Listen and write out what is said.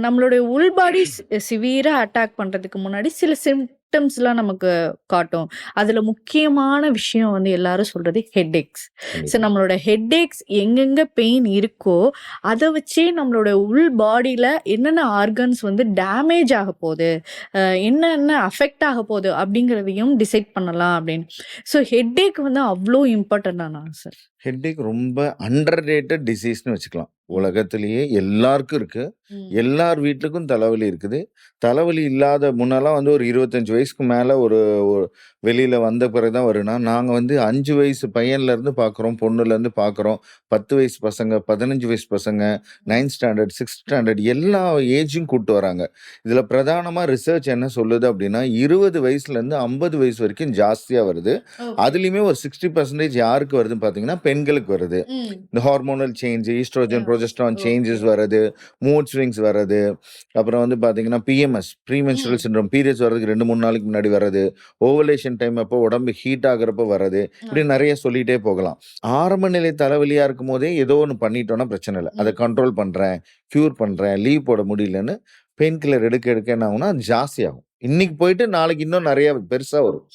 நம்மளுடைய உள் பாடி சிவியரா அட்டாக் பண்றதுக்கு முன்னாடி சில சிம்டம்ஸ்லாம் நமக்கு காட்டும். அதுல முக்கியமான விஷயம் வந்து எல்லாரும் சொல்றது ஹெட்டேக்ஸ். ஸோ கண்டிப்பா. நம்மளோட ஹெட்டேக்ஸ் எங்கெங்க பெயின் இருக்கோ, அத வச்சே நம்மளோட உள் பாடியில என்னென்ன ஆர்கன்ஸ் வந்து டேமேஜ் ஆகப்போது, என்னென்ன அஃபெக்ட் ஆகப்போது அப்படிங்கிறதையும் டிசைட் பண்ணலாம் அப்படின்னு. ஸோ ஹெட்டேக் வந்து அவ்ளோ இம்பார்ட்டன்ட்டானா சார்? ஹெட்டேக் ரொம்ப அண்டர் ரேட்டட் டிசீஸ்னு வச்சுக்கலாம். ம். உலகத்திலேயே எல்லாருக்கும் இருக்கு. ம். எல்லார் வீட்டுக்கும் தலைவலி இருக்குது. தலைவலி இல்லாத முன்னலாம் வந்து ஒரு 25 வயசுக்கு மேல ஒரு ஒரு வெளியில வந்த பிறகு தான் வரும்னா, நாங்க வந்து 5 வயசு பையன்லேருந்து பார்க்குறோம், பொண்ணுலேருந்து பார்க்குறோம். 10 வயசு பசங்க, 15 வயசு பசங்க, ம். 9த் ஸ்டாண்டர்ட், 6த் ஸ்டாண்டர்ட் எல்லா ஏஜும் கூட்டு வராங்க. இதில பிரதானமா ரிசர்ச் என்ன சொல்லுது அப்படின்னா, 20 வயசுலேருந்து 50 வயசு வரைக்கும் ஜாஸ்தியா வருது. ஓகே. அதுலயுமே ஒரு 60% யாருக்கு வருதுன்னு பார்த்தீங்கன்னா, பெண்களுக்கு வருது. ம். இந்த ஹார்மோனல் சேஞ்ச், ஈஸ்ட்ரோஜன், யா. புரோஜெஸ்டரான் ஓகே. சேஞ்சஸ் வர்றது, மூட் ஸ்விங்ஸ் வர்றது, அப்புறம் வந்து பார்த்தீங்கன்னா, பிஎம்எஸ் ப்ரீமென்ஸ்ட்ரல் ம். சிண்ட்ரோம் பீரியட்ஸ் வர்றதுக்கு 2, 3 நாளைக்கு முன்னாடி வர்றது, ஓவலேஷன் டைம் அப்போ உடம்பு ஹீட் ஆகுறப்போ வர்றது, இப்படி ஓகே. நெறைய சொல்லிட்டே போகலாம். ஆரம்ப நிலை தலைவலியா இருக்கும்போதே ஏதோ ஒண்ணு பண்ணிட்டோம்னா பிரச்சனை இல்ல. அத ம். கண்ட்ரோல் பண்றேன், கியூர் பண்றேன், லீவ் போட முடியலன்னு பெயின் கில்லர் எடுக்க எடுக்க என்ன ஆகும்னா, அது ஜாஸ்தியாகும். இன்னைக்கு போயிட்டு நாளைக்கு இன்னும் நெறைய பெருசா வரும்.